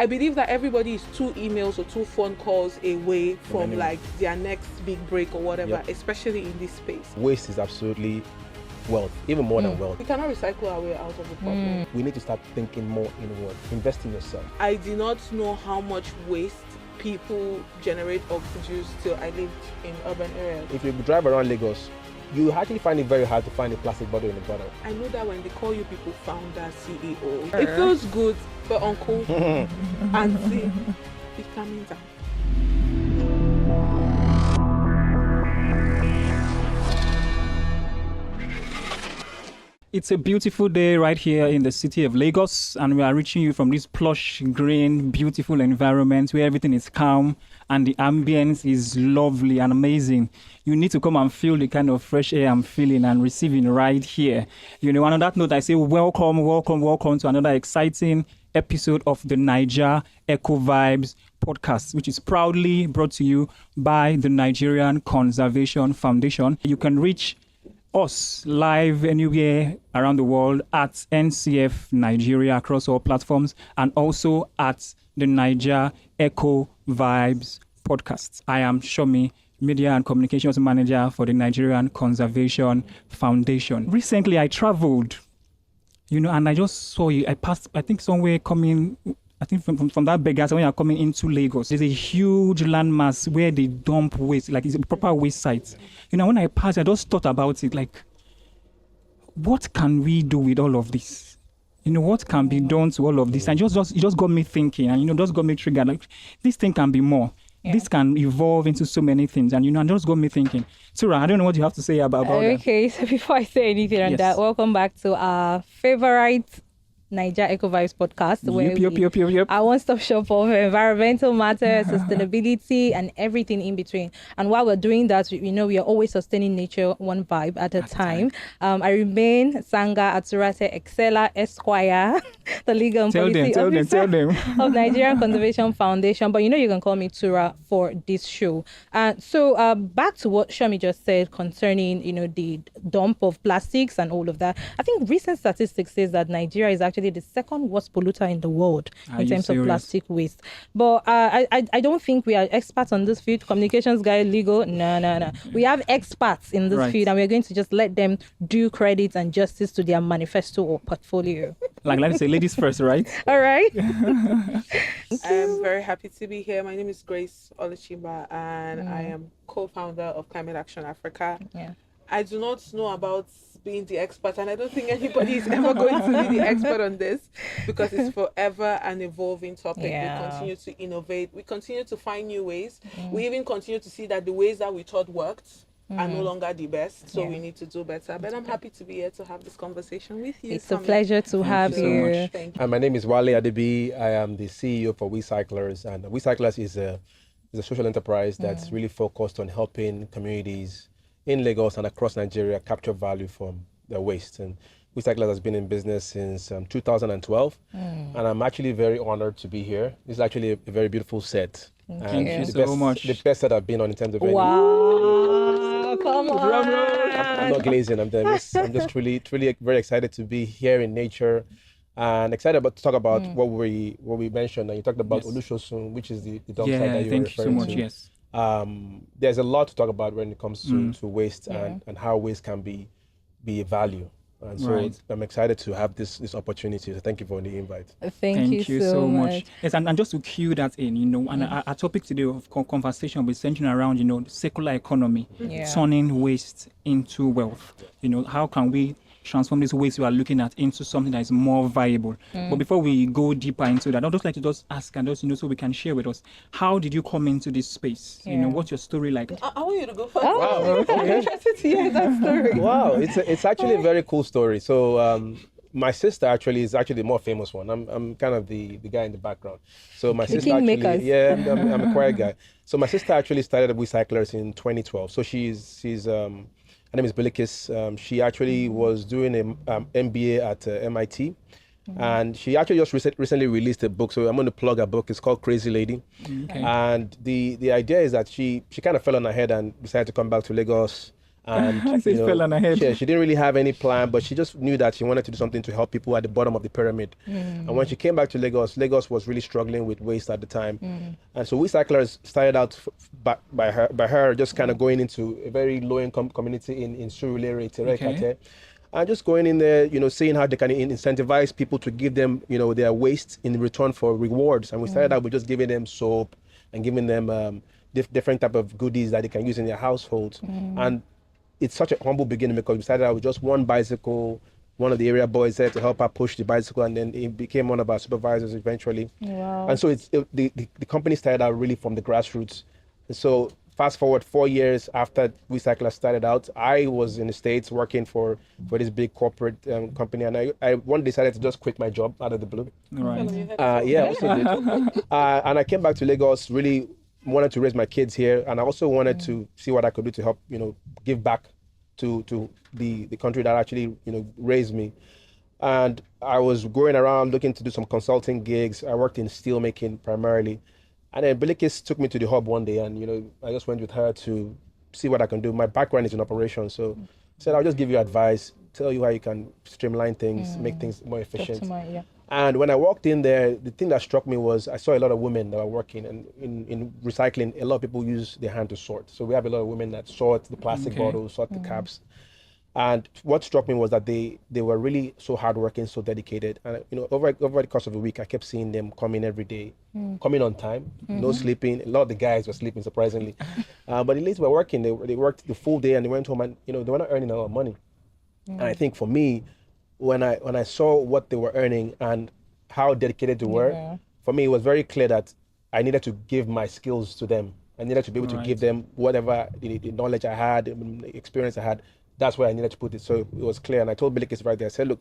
I believe that everybody is 2 emails or 2 phone calls away from like their next big break or whatever, especially in this space. Waste is absolutely wealth, even more than wealth. We cannot recycle our way out of the problem. We need to start thinking more inward, invest in yourself. I did not know how much waste people generate or produce till I lived in urban areas. If you drive around Lagos, you actually find it very hard to find a plastic bottle in the gutter. I know that when they call you people founder, CEO, it feels good for uncle, auntie, be coming down. It's a beautiful day right here in the city of Lagos, and we are reaching you from this plush, green, beautiful environment where everything is calm and the ambience is lovely and amazing. You need to come and feel the kind of fresh air I'm feeling and receiving right here. You know, and on that note, I say welcome to another exciting episode of the Naija Eco Vibes Podcast, which is proudly brought to you by the Nigerian Conservation Foundation. You can reach us live anywhere around the world at NCF Nigeria across all platforms, and also at the Naija Eco Vibes Podcast. I am Shomi, Media and Communications Manager for the Nigerian Conservation Foundation. Recently, I traveled, and I just saw you. I passed, I think, somewhere coming, I think from that Vegas, when you're coming into Lagos, there's a huge landmass where they dump waste, like it's a proper waste site. When I passed, I just thought about it, like, what can we do with all of this? What can be done to all of this? And it just got me thinking, and just got me triggered, like, this thing can be more. Yeah. This can evolve into so many things, and and just got me thinking. Tura, I don't know what you have to say about that. Okay, so before I say anything on that, welcome back to our favorite Naija Eco Vibes Podcast, where we are one-stop shop of environmental matters, sustainability, and everything in between. And while we're doing that, we are always sustaining nature one vibe at a time. I remain Sanga Aturate Excella Esquire, the legal and policy officer of Nigerian Conservation Foundation. But you can call me Tura for this show. So back to what Shomi just said concerning the dump of plastics and all of that. I think recent statistics says that Nigeria is actually the second worst polluter in the world in terms of plastic waste. But I don't think we are experts on this field. Communications guy, legal, no. We have experts in this field, and we're going to just let them do credit and justice to their manifesto or portfolio. Like I say, ladies first, right? All right. I'm very happy to be here. My name is Grace Olachimba, and I am co-founder of Climate Action Africa. Yeah. I do not know about being the expert, and I don't think anybody is ever going to be the expert on this, because it's forever an evolving topic. Yeah. We continue to innovate. We continue to find new ways. We even continue to see that the ways that we thought worked are no longer the best, so we need to do better. But I'm happy to be here to have this conversation with you. It's a pleasure to have you. Thank you. My name is Olawale Adebiyi. I am the CEO for Wecyclers, and Wecyclers is a social enterprise that's really focused on helping communities in Lagos and across Nigeria capture value from their waste. And Wecyclers has been in business since 2012, and I'm actually very honored to be here. This is actually a very beautiful set. Thank you so much. The best set I've been on in terms of Wow, come on. I'm not glazing. I'm just really very excited to be here in nature, and excited to talk about what we mentioned. And you talked about Olusosun, which is the dump site that you were referring to. Thank you so much. Yes. There's a lot to talk about when it comes to waste and how waste can be a value. And so I'm excited to have this opportunity. So thank you for the invite. Thank you so much. Yes, and just to cue that in, and our topic today of conversation will be centering around, circular economy, turning waste into wealth. How can we transform this waste we are looking at into something that is more viable? But before we go deeper into that, I'd just like to just ask and just, so we can share with us, how did you come into this space? What's your story like? I want you to go first. Wow, okay. I'm interested to hear that story. Wow, it's actually a very cool story. So my sister actually is the more famous one. I'm kind of the guy in the background. So my sister actually, I'm a quiet guy. So my sister actually started Wecyclers in 2012. So she's her name is Bilikis. She actually was doing an MBA at MIT. And she actually just recently released a book. So I'm going to plug her book. It's called Crazy Lady. And the idea is that she kind of fell on her head and decided to come back to Lagos And she fell on her head. She didn't really have any plan, but she just knew that she wanted to do something to help people at the bottom of the pyramid. And when she came back to Lagos was really struggling with waste at the time. And so Wecyclers started out by her just kind of going into a very low-income community in Surulere, Terekate. And just going in there, seeing how they can incentivize people to give them, their waste in return for rewards. And we started out with just giving them soap and giving them different type of goodies that they can use in their households. And it's such a humble beginning because we started out with just one bicycle, one of the area boys there to help her push the bicycle, and then it became one of our supervisors eventually. Wow. And so the company started out really from the grassroots. And so fast forward 4 years after Wecyclers started out, I was in the States working for this big corporate company, and I one decided to just quit my job out of the blue. Right. Yeah, also did. And I came back to Lagos, really wanted to raise my kids here, and I also wanted to see what I could do to help, give back to the country that actually, raised me. And I was going around looking to do some consulting gigs. I worked in steel making primarily. And then Bilikis took me to the hub one day, and, I just went with her to see what I can do. My background is in operations, so I said, I'll just give you advice, tell you how you can streamline things, make things more efficient. And when I walked in there, the thing that struck me was I saw a lot of women that were working, and in recycling, a lot of people use their hand to sort. So we have a lot of women that sort the plastic bottles, sort the caps. And what struck me was that they were really so hardworking, so dedicated. And over the course of a week, I kept seeing them coming every day, coming on time, no sleeping. A lot of the guys were sleeping, surprisingly. But the ladies were working. They worked the full day, and they went home, and they were not earning a lot of money. And I think for me, when I saw what they were earning and how dedicated they were, for me it was very clear that I needed to give my skills to them. I needed to be able to give them whatever the knowledge I had, the experience I had. That's where I needed to put it. So it was clear. And I told Bilikis right there, I said, look,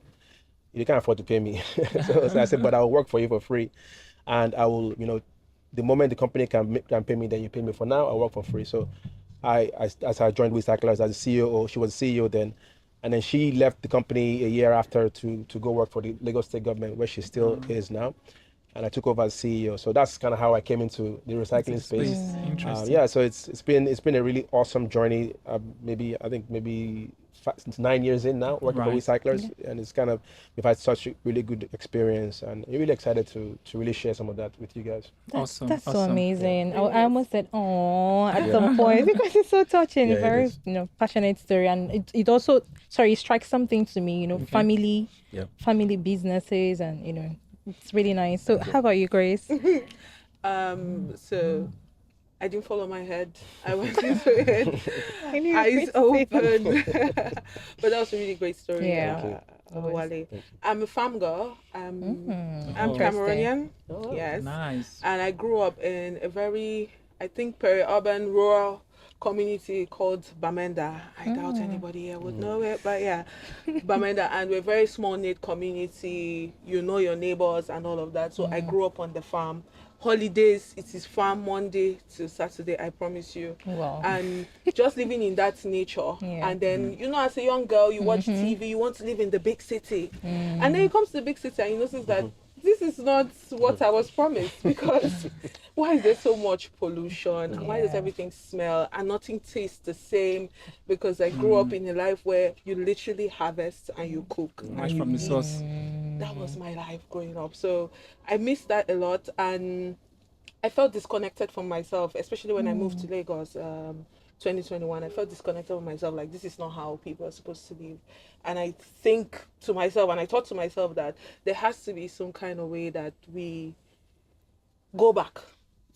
you can't afford to pay me. So I said, but I'll work for you for free. And I will, the moment the company can pay me, then you pay me. For now, I'll work for free. So as I joined Wecyclers as a CEO, she was the CEO then. And then she left the company a year after to go work for the Lagos State government, where she still is now. And I took over as CEO. So that's kind of how I came into the recycling space. Interesting. So it's been a really awesome journey. Maybe 9 years in now working for Wecyclers, and it's kind of, we've had such a really good experience, and I'm really excited to really share some of that with you guys. Awesome. That's so amazing. Yeah. I almost said "oh" at some point because it's so touching. Very passionate story, and it also it strikes something to me. Family businesses, and it's really nice. So how about you, Grace? So I didn't follow my head. I went into it, eyes open. But that was a really great story. Yeah. Olawale. I'm a farm girl. I'm Cameroonian. Oh, yes. Nice. And I grew up in a very, I think, peri-urban, rural community called Bamenda. I doubt anybody here would know it, but yeah, Bamenda. And we're a very small knit community. You know your neighbors and all of that. So I grew up on the farm. Holidays, it is farm Monday to Saturday, I promise you. Wow. And just living in that nature. Yeah. And then, as a young girl, you watch TV, you want to live in the big city. And then you come to the big city and you notice that this is not what I was promised, because why is there so much pollution? And why does everything smell and nothing tastes the same? Because I grew up in a life where you literally harvest and you cook. Right from the source. That was my life growing up. So I missed that a lot, and I felt disconnected from myself, especially when I moved to Lagos 2021. I felt disconnected from myself, like this is not how people are supposed to live. And I think to myself, and I thought to myself that there has to be some kind of way that we go back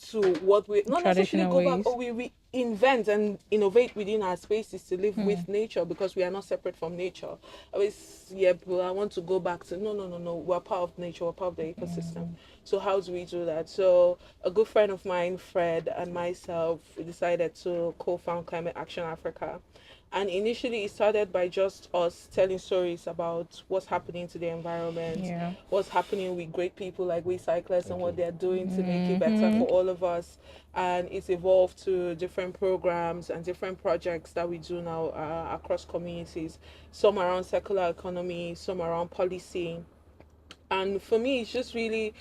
to what we not necessarily go back, or we invent and innovate within our spaces to live with nature, because we are not separate from nature. I always, I want to go back to no, we're part of nature, we're part of the ecosystem. So how do we do that? So a good friend of mine, Fred, and myself, we decided to co-found Climate Action Africa. And initially it started by just us telling stories about what's happening to the environment, what's happening with great people like Wecyclers and what they're doing to make it better for all of us. And it's evolved to different programs and different projects that we do now across communities, some around circular economy, some around policy. And for me, it's just really,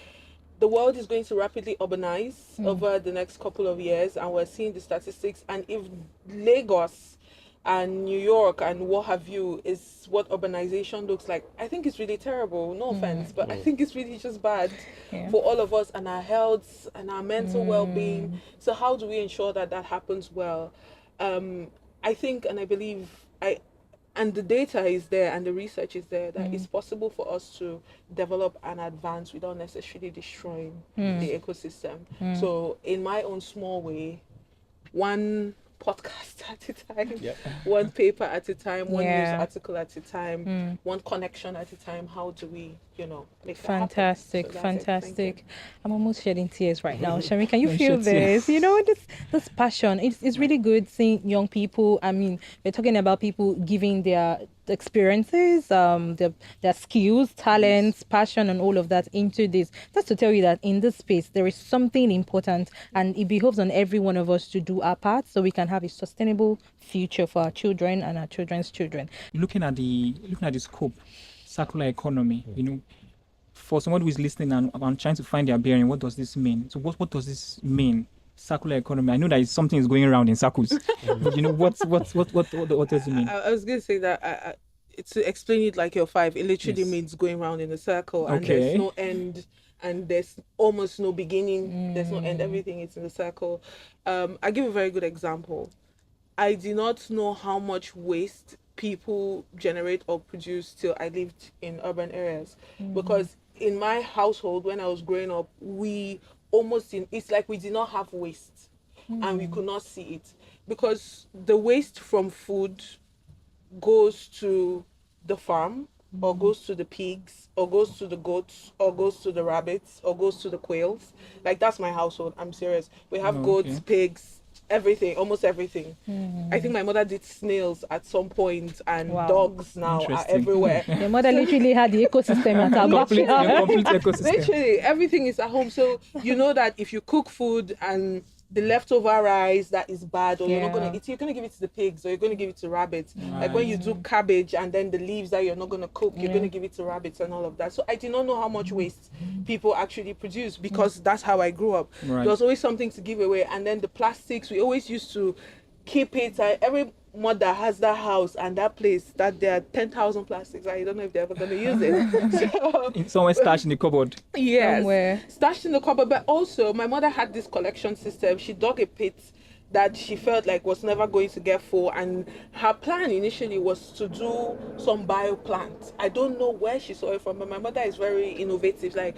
the world is going to rapidly urbanize over the next couple of years, and we're seeing the statistics. And if Lagos and New York and what have you is what urbanization looks like, I think it's really terrible. No offense, but I think it's really just bad for all of us and our health and our mental well-being. So how do we ensure that that happens well? I think and I believe and the data is there and the research is there that it's possible for us to develop and advance without necessarily destroying the ecosystem. So in my own small way, one podcast at a time, one paper at a time, one news article at a time, one connection at a time. How do we, make that happen? So fantastic. I'm almost shedding tears right now. Shami, can you feel this? This passion. It's really good seeing young people. I mean, we're talking about people giving their experiences, their skills, talents, passion, and all of that into this. That's to tell you that in this space there is something important, and it behoves on every one of us to do our part so we can have a sustainable future for our children and our children's children. Looking at the scope, circular economy, for someone who is listening and trying to find their bearing, what does this mean? So what does this mean? Circular economy. I know that something is going around in circles, but what does it mean? I was going to say that to explain it like you're five, it literally means going around in a circle, and there's no end, and there's almost no beginning. There's no end. Everything is in a circle. I give a very good example. I did not know how much waste people generate or produce till I lived in urban areas, because in my household when I was growing up, it's like we did not have waste and we could not see it, because the waste from food goes to the farm or goes to the pigs or goes to the goats or goes to the rabbits or goes to the quails. Like, that's my household. I'm serious. We have goats, pigs, everything, almost everything. I think my mother did snails at some point, and dogs now are everywhere. Your mother literally had the ecosystem at her back. Complete ecosystem. Literally everything is at home. So you know that if you cook food and the leftover rice that is bad, or you're not going to eat, you're going to give it to the pigs or you're going to give it to rabbits. Like when you do cabbage and then the leaves that you're not going to cook, you're going to give it to rabbits and all of that. So I did not know how much waste people actually produce, because that's how I grew up. There was always something to give away. And then the plastics, we always used to keep it. Every mother has that house and that place that there are 10,000 plastics. I don't know if they're ever going to use it. So, it's somewhere stashed in the cupboard. Yes, somewhere stashed in the cupboard. But also, my mother had this collection system. She dug a pit that she felt like was never going to get full, and her plan initially was to do some bioplant. I don't know where she saw it from, but my mother is very innovative. Like,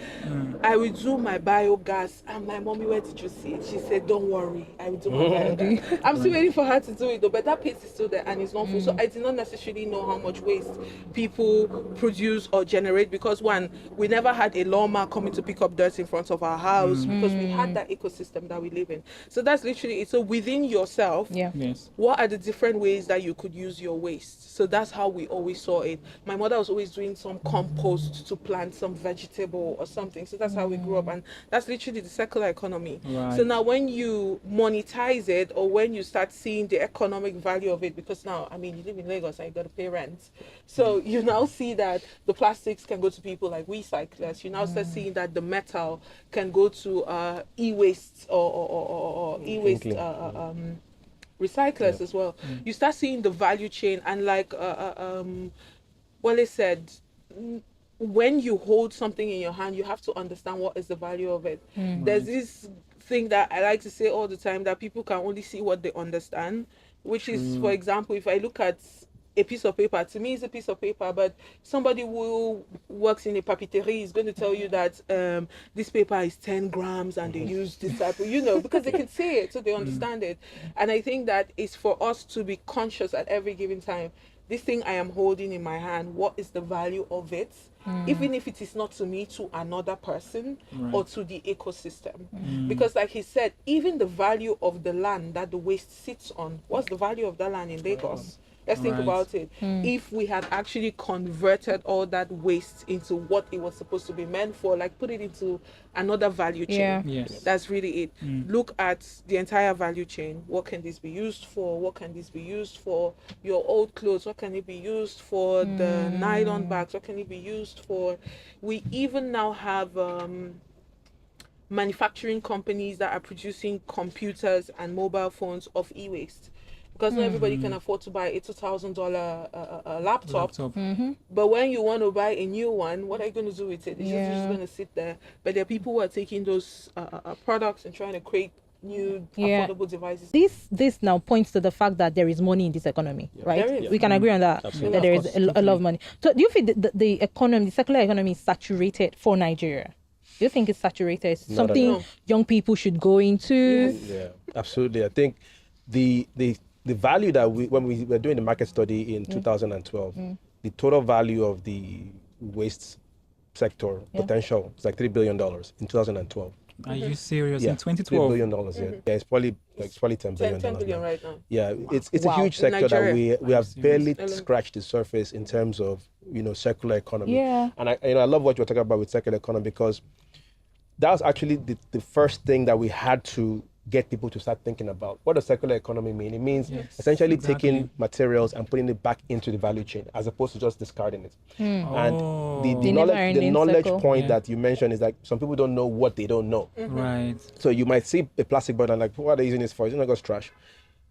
I will do my biogas, and my mommy, where did you see it? She said, don't worry, I will do my biogas. I'm still waiting for her to do it though, but that pit is still there and it's not full. So I did not necessarily know how much waste people produce or generate, because one, we never had a lawnmower coming to pick up dirt in front of our house, because we had that ecosystem that we live in. So that's literally it. So within yourself, what are the different ways that you could use your waste? So that's how we always saw it. My mother was always doing some compost to plant some vegetable or something. So that's how we grew up, and that's literally the circular economy. So now when you monetize it, or when you start seeing the economic value of it, because now, I mean, you live in Lagos and you got to pay rent, so you now see that the plastics can go to people like Wecyclers. You now start seeing that the metal can go to e-waste or e-waste recyclers as well. You start seeing the value chain, and like Wale said, when you hold something in your hand, you have to understand what is the value of it. There's this thing that I like to say all the time, that people can only see what they understand, which is, for example, if I look at a piece of paper, to me it's a piece of paper, but somebody who works in a papeterie is going to tell you that this paper is 10 grams and they use this type of, because they can see it, so they understand it. And I think that it's for us to be conscious at every given time. This thing I am holding in my hand, what is the value of it? Even if it is not to me, to another person or to the ecosystem. Because like he said, even the value of the land that the waste sits on, what's the value of that land in Lagos? Let's think about it. If we had actually converted all that waste into what it was supposed to be meant for, like put it into another value chain. That's really it. Look at the entire value chain. What can this be used for? What can this be used for? Your old clothes, what can it be used for? The nylon bags, what can it be used for? We even now have manufacturing companies that are producing computers and mobile phones of e-waste. because not everybody can afford to buy a $2,000 laptop. But when you want to buy a new one, what are you going to do with it? It's just going to sit there. But there are people who are taking those products and trying to create new affordable devices. This now points to the fact that there is money in this economy, right? We can agree on that. Absolutely. That there is a lot of money. So do you feel the economy, the circular economy, is saturated for Nigeria? Do you think it's saturated? It's something young people should go into? Yeah, absolutely. I think the value that when we were doing the market study in 2012, the total value of the waste sector potential is like $3 billion in 2012. Are you serious? Yeah, In 2012? $3 billion, yeah. It's probably $10 billion. 10 billion right now. Yeah, it's a huge sector that we have barely scratched the surface in terms of, circular economy. Yeah. And I love what you're talking about with circular economy, because that was actually the first thing that we had to get people to start thinking about. What does circular economy mean? It means essentially taking materials and putting it back into the value chain as opposed to just discarding it. And the knowledge point that you mentioned is like some people don't know what they don't know. Right. So you might see a plastic bottle and like, what are they using this for? It's not just trash.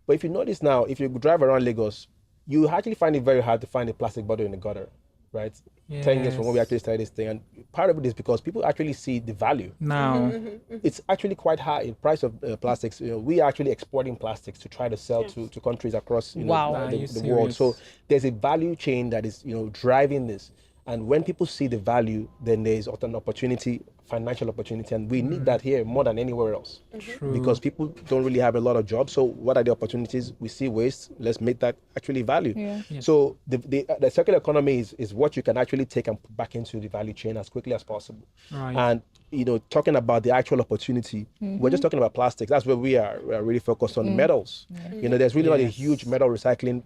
But if you notice now, if you drive around Lagos, you actually find it very hard to find a plastic bottle in the gutter, right? 10 years from when we actually started this thing. And part of it is because people actually see the value. Now, it's actually quite high in price of plastics. We are actually exporting plastics to try to sell to countries across the world. So there's a value chain that is driving this. And when people see the value, then there's an opportunity, financial opportunity, and we need that here more than anywhere else. True. Because people don't really have a lot of jobs. So what are the opportunities? We see waste. Let's make that actually value. Yeah. Yes. So the circular economy is what you can actually take and put back into the value chain as quickly as possible. Right. And talking about the actual opportunity, we're just talking about plastics. That's where we are really focused on metals. There's really not a huge metal recycling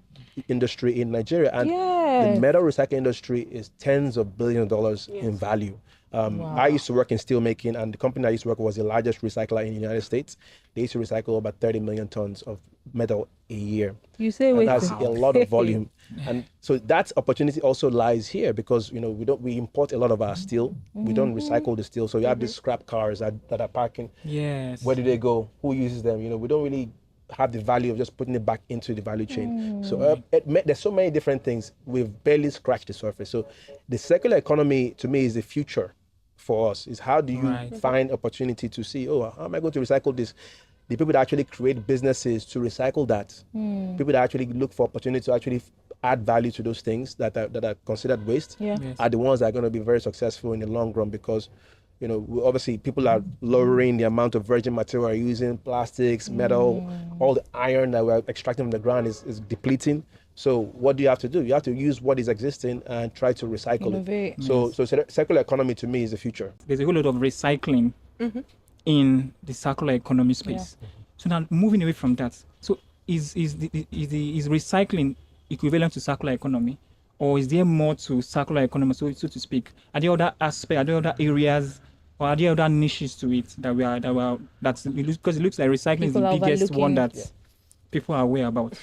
industry in Nigeria, and the metal recycling industry is tens of billions of dollars in value. I used to work in steel making, and the company I used to work with was the largest recycler in the United States. They used to recycle about 30 million tons of metal a year. You say that's a lot of volume. And so that opportunity also lies here because we import a lot of our steel. We don't recycle the steel. So you have these scrap cars that are parking. Yes. Where do they go? Who uses them? We don't really have the value of just putting it back into the value chain. So there's so many different things. We've barely scratched the surface. So the circular economy to me is the future for us. Is how do you find opportunity to see, how am I going to recycle this? The people that actually create businesses to recycle that, people that actually look for opportunity to actually add value to those things that are considered waste, are the ones that are going to be very successful in the long run because obviously people are lowering the amount of virgin material using plastics, metal, all the iron that we're extracting from the ground is depleting. So what do you have to do? You have to use what is existing and try to recycle it. So circular economy to me is the future. There's a whole lot of recycling in the circular economy space. So now moving away from that, so is recycling equivalent to circular economy? Or is there more to circular economy, so to speak? Are there other aspects, are there other areas, or are there other niches to it because it looks like recycling is the biggest one that people are aware about?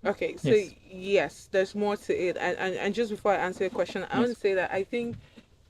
Okay, so yes, there's more to it. And just before I answer your question, I want to say that I think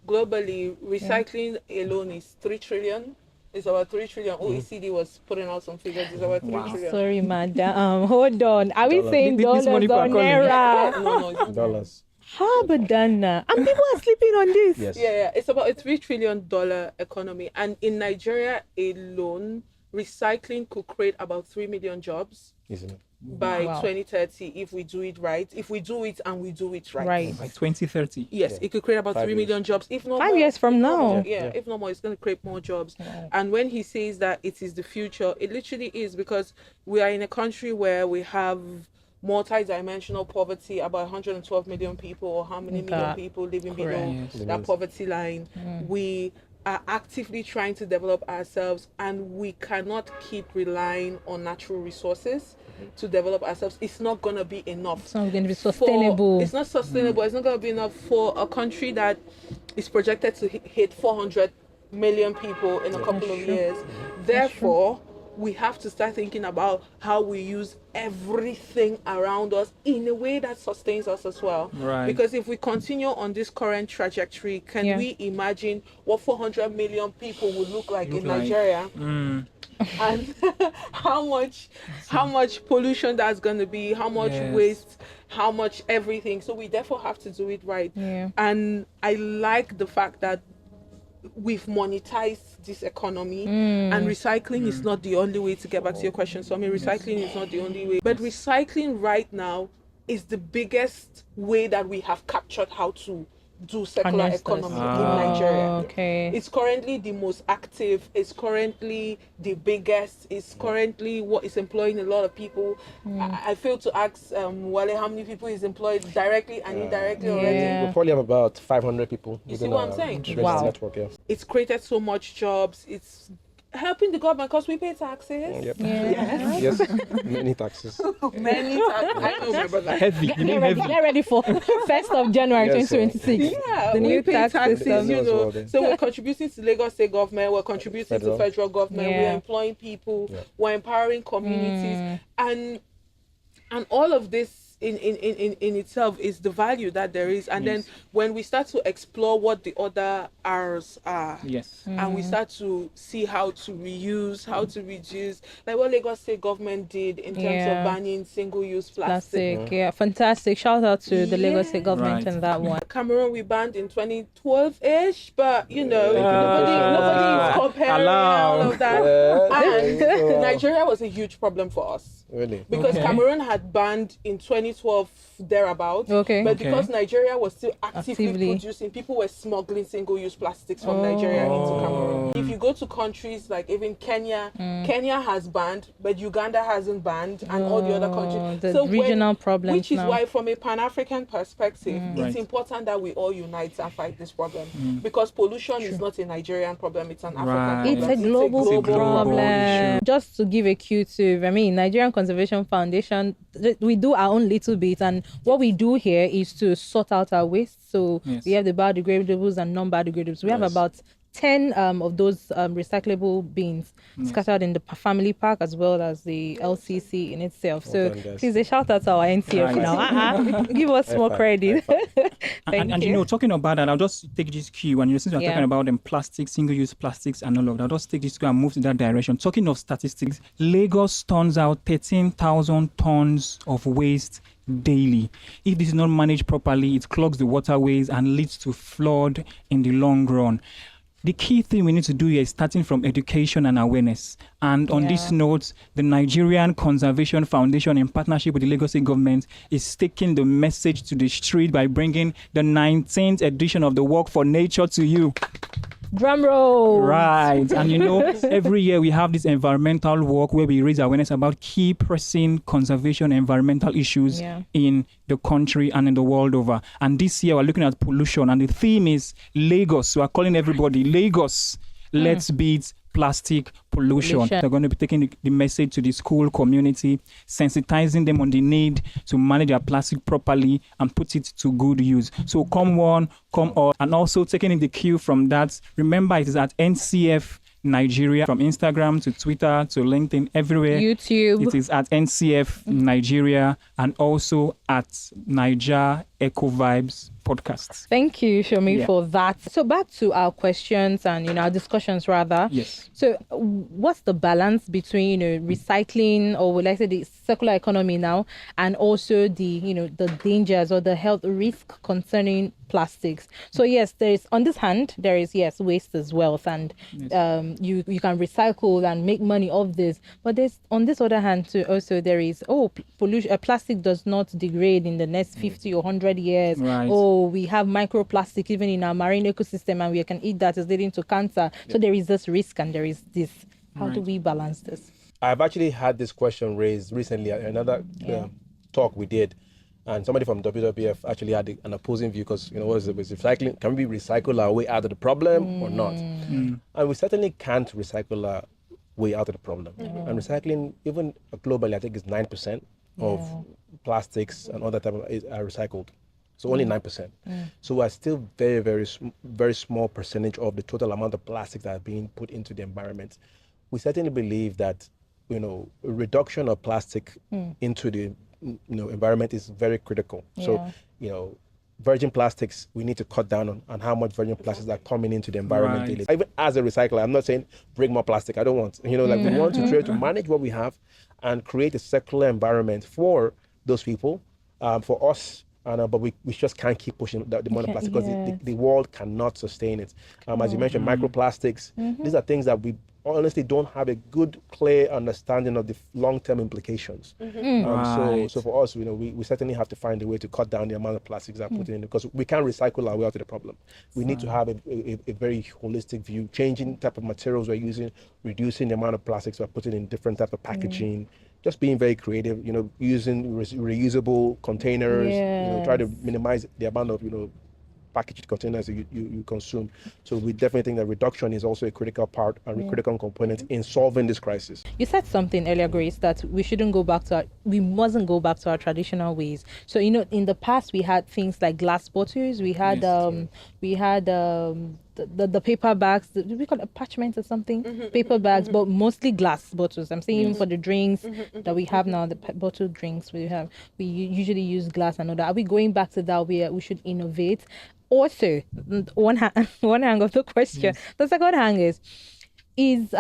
globally, recycling alone is 3 trillion. It's about 3 trillion. OECD was putting out some figures. It's about 3 trillion. Sorry, madam. Hold on. Are we saying dollars or naira? No, it's dollars. Habadana. And people are sleeping on this. Yes. Yeah. It's about a $3 trillion economy. And in Nigeria alone, recycling could create about 3 million jobs. Isn't it? By 2030, if we do it right. If we do it and we do it right. By 2030. Yes, it could create about 3 million jobs. If not 5 more, years from now. If not more, it's going to create more jobs. And when he says that it is the future, it literally is, because we are in a country where we have multi-dimensional poverty, about 112 million people, or how many million people living below that poverty line. We are actively trying to develop ourselves, and we cannot keep relying on natural resources to develop ourselves. It's not going to be enough. It's not going to be sustainable. It's not sustainable. It's not going to be enough for a country that is projected to hit 400 million people in a couple of years. Therefore, we have to start thinking about how we use everything around us in a way that sustains us as well. Right. Because if we continue on this current trajectory, can we imagine what 400 million people would look like in Nigeria? and how much pollution that's going to be, how much waste, how much everything. So we therefore have to do it right. And I like the fact that we've monetized this economy, and recycling is not the only way, to get back to your question. So I mean, recycling is not the only way, but recycling right now is the biggest way that we have captured how to do circular economy in Nigeria. Okay. It's currently the most active, it's currently the biggest, it's currently what is employing a lot of people. I failed to ask Wale how many people is employed directly and indirectly already. We probably have about 500 people. You see what I'm saying? Wow. Network, It's created so much jobs. It's helping the government because we pay taxes. Yep. Yes, many taxes. Many taxes. I don't remember that. Heavy. Get ready for 1st of January 2026. Yeah, the new we pay tax taxes, system. you know. So we're contributing to Lagos State government, we're contributing to federal government, we're employing people, we're empowering communities, and all of this in itself is the value that there is. And then when we start to explore what the other R's are, and we start to see how to reuse, how to reduce, like what Lagos State government did in terms of banning single-use plastic. Fantastic. Shout out to the Lagos State government in that one. Cameroon we banned in 2012-ish, but you know, nobody is comparing all of that. And Nigeria was a huge problem for us. Really? Because Cameroon had banned in 2012 thereabouts, but because Nigeria was still actively producing, people were smuggling single-use plastics from Nigeria into Cameroon. If you go to countries like even Kenya, Kenya has banned, but Uganda hasn't banned, and all the other countries. The regional problems, which is why, from a Pan-African perspective, it's important that we all unite and fight this problem, because pollution is not a Nigerian problem; it's an African problem. It's a global problem. Issue. Just to give a cue to, Nigerian Conservation Foundation, we do our own little bit, and what we do here is to sort out our waste. So we have the biodegradables and non-biodegradables. We have about 10 of those recyclable bins scattered in the family park as well as the LCC in itself. So please, a shout out to our NCF now. Give us more credit. And you know, talking about that, I'll just take this cue. And since we're talking about them plastics, single-use plastics and all of that, I'll just take this cue and move to that direction. Talking of statistics, Lagos turns out 13,000 tons of waste daily. If this is not managed properly, it clogs the waterways and leads to flood in the long run. The key thing we need to do here is starting from education and awareness. And on this note, the Nigerian Conservation Foundation, in partnership with the Lagos State government, is taking the message to the street by bringing the 19th edition of the Walk for Nature to you. Drum roll. Right. And you know, every year we have this environmental walk where we raise awareness about key pressing conservation and environmental issues in the country and in the world over. And this year we're looking at pollution, and the theme is Lagos. So we're calling everybody Lagos. Let's beat plastic pollution. They're going to be taking the message to the school community, sensitizing them on the need to manage their plastic properly and put it to good use. So come one, come all. And also taking in the cue from that, remember it is at NCF Nigeria, from Instagram to Twitter to LinkedIn, everywhere. YouTube. It is at NCF Nigeria, and also at Naija Eco Vibes Podcast. Thank you, Shomi, for that. So back to our questions and our discussions rather. Yes. So what's the balance between recycling, or would I say the circular economy now, and also the the dangers or the health risk concerning plastics? So yes, there is, on this hand, there is waste as wealth, and you can recycle and make money off this. But there's, on this other hand too, also there is pollution. Plastic does not degrade in the next 50 or 100 years. Right. We have microplastic even in our marine ecosystem, and we can eat that, is leading to cancer. So there is this risk and there is this. How do we balance this? I've actually had this question raised recently at another talk we did, and somebody from WWF actually had an opposing view, because what is it with recycling? Can we recycle our way out of the problem or not? And we certainly can't recycle our way out of the problem. And recycling, even globally, I think is 9% of plastics and other type of are recycled. So only 9%. So we're still very, very, very small percentage of the total amount of plastics that are being put into the environment. We certainly believe that, a reduction of plastic into the environment is very critical. So, virgin plastics, we need to cut down on how much virgin plastics are coming into the environment daily. Even as a recycler, I'm not saying bring more plastic. I don't want, we want to try to manage what we have and create a circular environment for those people, for us. But we just can't keep pushing the amount of plastic because the world cannot sustain it. As you mentioned, microplastics, these are things that we honestly don't have a good, clear understanding of the long-term implications. So for us, we certainly have to find a way to cut down the amount of plastics that are put in, because we can't recycle our way out of the problem. We need to have a very holistic view, changing type of materials we're using, reducing the amount of plastics we're putting in different type of packaging. Just being very creative, using reusable containers, try to minimize the amount of, packaged containers that you consume. So we definitely think that reduction is also a critical part and a critical component in solving this crisis. You said something earlier, Grace, that we mustn't go back to our traditional ways. So, in the past we had things like glass bottles, we had the paper bags, we call it attachments or something, paper bags, but mostly glass bottles. I'm saying even for the drinks that we have now, the bottled drinks we usually use glass and all that. Are we going back to that where we should innovate? Also, one hang of the question. The second hang is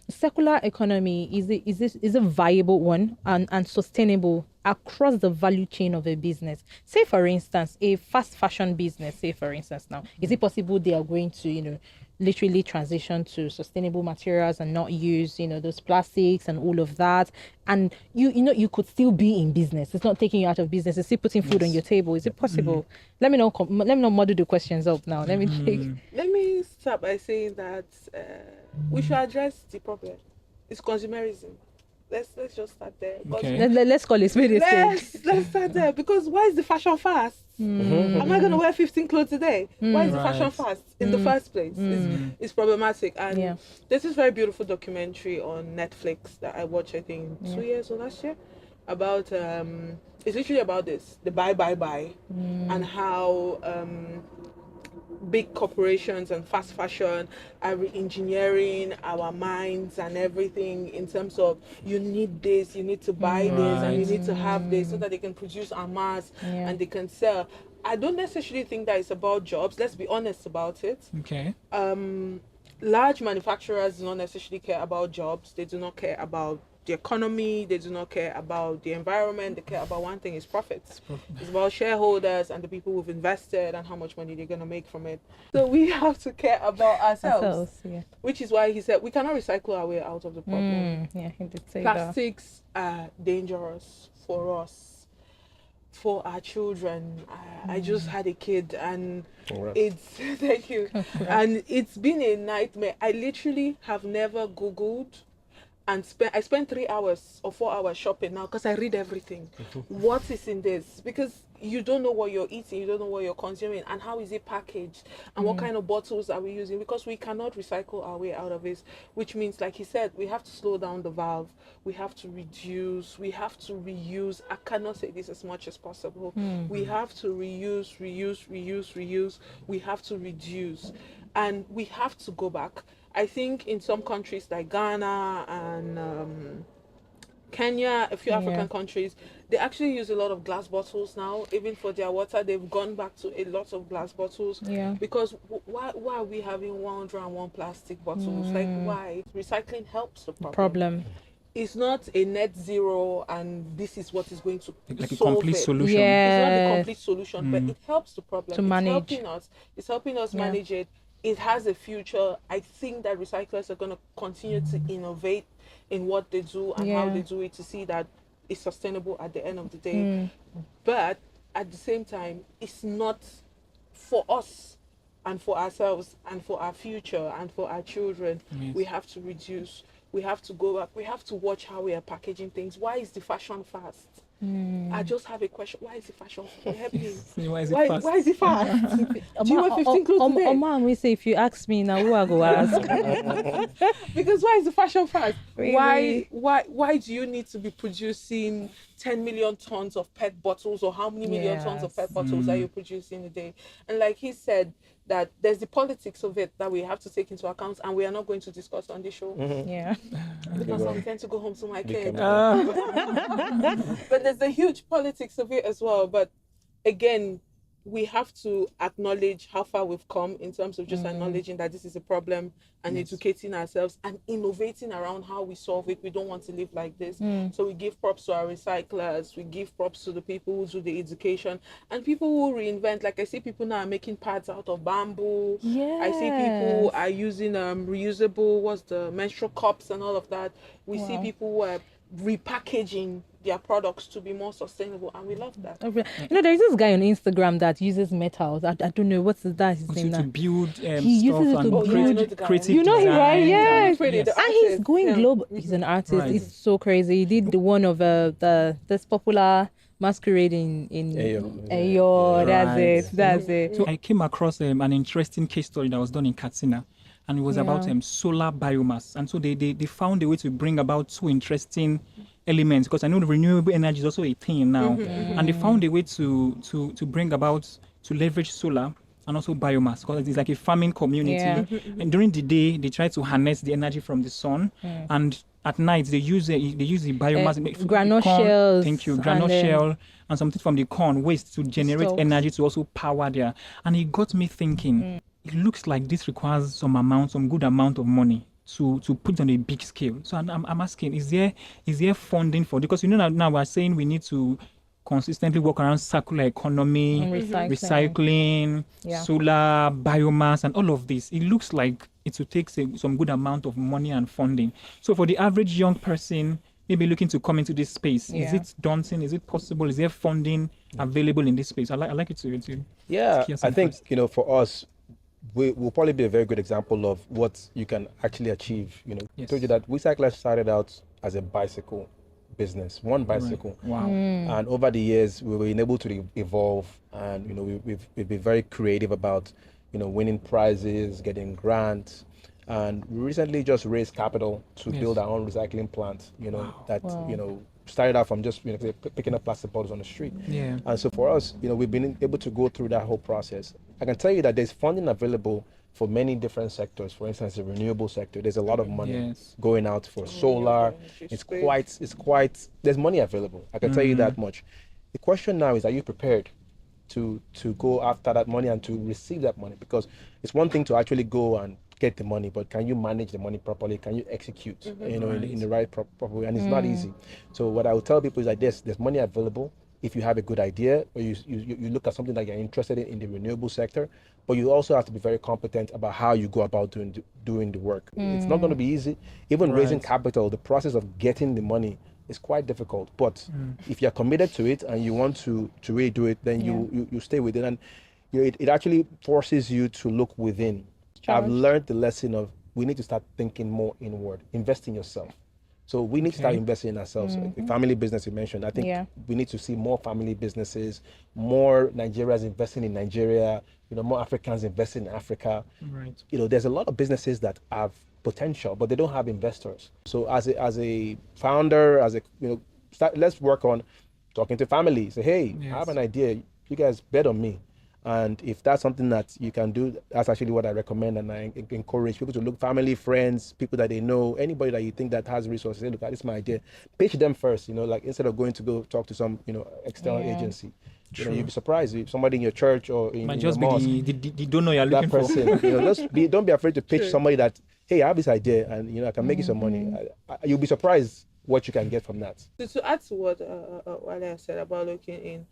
circular economy, is a viable one and sustainable across the value chain of a business? Say for instance, a fast fashion business, now, is it possible they are going to, literally transition to sustainable materials and not use, those plastics and all of that? And you could still be in business. It's not taking you out of business. It's still putting food on your table. Is it possible? Let me not model the questions up now. Let me start by saying that we should address the problem. It's consumerism. Let's just start there. Okay. Let's call it spade a spade. Let's start there, because why is the fashion fast? Am I going to wear 15 clothes a day? Why is the fashion fast in the first place? It's problematic. And there's this very beautiful documentary on Netflix that I watched, I think 2 years or last year, about it's literally about this, the buy, and how big corporations and fast fashion are re-engineering our minds and everything in terms of you need this, you need to buy this, and you need to have this so that they can produce en masse and they can sell. I don't necessarily think that it's about jobs. Let's be honest about it. Okay. Large manufacturers do not necessarily care about jobs. They do not care about the economy. They do not care about the environment. They care about one thing: is profits. It's about shareholders and the people who've invested and how much money they're going to make from it. So we have to care about ourselves. Which is why he said we cannot recycle our way out of the problem. He did say Plastics are dangerous for us, for our children. I just had a kid and it's thank you. And it's been a nightmare. I literally have never Googled and I spent 3 hours or 4 hours shopping now because I read everything. What is in this? Because you don't know what you're eating, you don't know what you're consuming, and how is it packaged, and what kind of bottles are we using, because we cannot recycle our way out of it, which means, like he said, we have to slow down the valve, we have to reduce, we have to reuse. I cannot say this as much as possible. We have to reuse, we have to reduce, and we have to go back. I think in some countries like Ghana and Kenya, a few African countries, they actually use a lot of glass bottles now. Even for their water, they've gone back to a lot of glass bottles. Because why are we having 101 plastic bottles? Like, why? Recycling helps the problem. It's not a net zero and this is what is going to like solve a complete it. solution. It's not a complete solution, but it helps the problem. To manage. It's helping us manage it. It has a future. I think that recyclers are going to continue to innovate in what they do and how they do it to see that it's sustainable at the end of the day. But at the same time, it's not for us and for ourselves and for our future and for our children. We have to reduce. We have to go back. We have to watch how we are packaging things. Why is the fashion fast? I just have a question. Why is the fashion fast? Help me. Why is it fast? Do you wear 15 clothes today? Mom, we say if you ask me now, who I go ask? Because why is the fashion fast? Really? Why do you need to be producing 10 million tons of PET bottles, or how many million tons of PET bottles are you producing a day? And like he said, that there's the politics of it that we have to take into account, and we are not going to discuss on this show. Because I intend to go home to my kid. But there's the huge politics of it as well. But again, we have to acknowledge how far we've come in terms of just acknowledging that this is a problem and educating ourselves and innovating around how we solve it. We don't want to live like this. So we give props to our recyclers, we give props to the people who do the education, and people who reinvent. Like I see people now are making pads out of bamboo. I see people are using reusable menstrual cups and all of that. We see people who are repackaging their products to be more sustainable, and we love that. There's this guy on Instagram that uses metals. I don't know what's his name to build he uses it to build creative him, right? Yes. Yes. And he's going global. He's an artist. Right. It's so crazy. He did the one of this popular masquerade in Ayo. That's it. So I came across an interesting case story that was done in Katsina, and it was about solar biomass. And so they found a way to bring about two interesting elements, because I know the renewable energy is also a thing now. And they found a way to bring about, to leverage solar and also biomass, because it's like a farming community. And during the day, they try to harness the energy from the sun, and at night they use the biomass, granule shells. Thank you, granule shell and something from the corn waste to generate energy to also power there. And it got me thinking. It looks like this requires some good amount of money to put on a big scale. So I'm asking, is there funding for it? Because now we're saying we need to consistently work around circular economy, recycling, solar, biomass, and all of this. It looks like it will take some good amount of money and funding. So for the average young person, maybe looking to come into this space, is it daunting? Is it possible? Is there funding available in this space? I like it to I think for us, will probably be a very good example of what you can actually achieve. I told you that Wecyclers started out as a bicycle business, one bicycle. Right. Wow. And over the years, we were able to evolve, and we've been very creative about winning prizes, getting grants, and we recently just raised capital to build our own recycling plant. Started out from just picking up plastic bottles on the street. And so for us, we've been able to go through that whole process. I can tell you that there's funding available for many different sectors. For instance, the renewable sector, there's a lot of money going out for solar. It's quite there's money available. I can tell you that much. The question now is, are you prepared to go after that money and to receive that money? Because it's one thing to actually go and get the money, but can you manage the money properly? Can you execute in the right proper way? And it's not easy. So what I would tell people is that there's money available if you have a good idea, or you look at something that you're interested in the renewable sector, but you also have to be very competent about how you go about doing the work. It's not going to be easy. Even raising capital, the process of getting the money is quite difficult. But if you're committed to it and you want to really do it, then you stay with it. And it actually forces you to look within. I've learned the lesson of we need to start thinking more inward, invest in yourself. So we need to start investing in ourselves. The family business you mentioned, I think we need to see more family businesses, more Nigerians investing in Nigeria, more Africans investing in Africa. Right. There's a lot of businesses that have potential, but they don't have investors. So as a founder, let's work on talking to family. Say, hey, I have an idea. You guys bet on me. And if that's something that you can do, that's actually what I recommend. And I encourage people to look, family, friends, people that they know, anybody that you think that has resources. Say, look, this is my idea. Pitch them first, instead of going to go talk to some, external agency. You'd be surprised if somebody in your church or in your mosque, the donor you're looking for. Don't be afraid to pitch somebody that, hey, I have this idea and, I can make you some money. You'll be surprised what you can get from that. To add to what Wale said about looking in,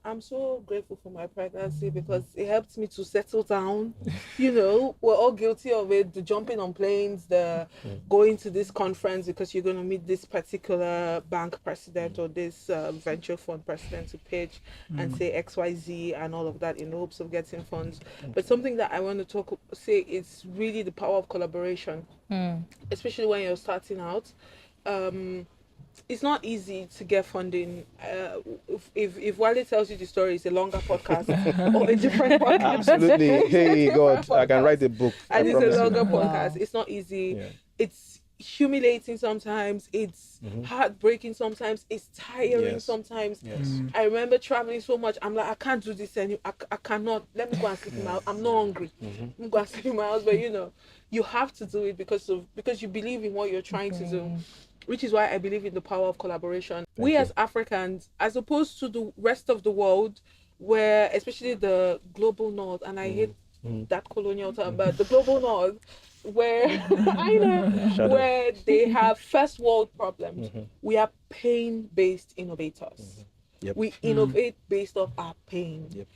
I'm so grateful for my pregnancy because it helped me to settle down. We're all guilty of it, the jumping on planes, the going to this conference because you're going to meet this particular bank president or this venture fund president to pitch and say XYZ and all of that in the hopes of getting funds. But something that I want to say is really the power of collaboration, especially when you're starting out. It's not easy to get funding. If Wale tells you the story, it's a longer podcast or a different podcast. Absolutely. Hey, God, I can write a book. And it's a longer podcast. Wow. It's not easy. Yeah. It's humiliating sometimes. It's heartbreaking sometimes. It's tiring sometimes. Yes. I remember traveling so much. I'm like, I can't do this anymore. I cannot. Let me go and sleep in my house. I'm not hungry. I'm going to sleep in my house. But you have to do it because you believe in what you're trying to do. Which is why I believe in the power of collaboration. As Africans, as opposed to the rest of the world, where especially the global north, and I hate that colonial term, but the global north, where where they have first world problems. We are pain-based innovators. We innovate based off our pain,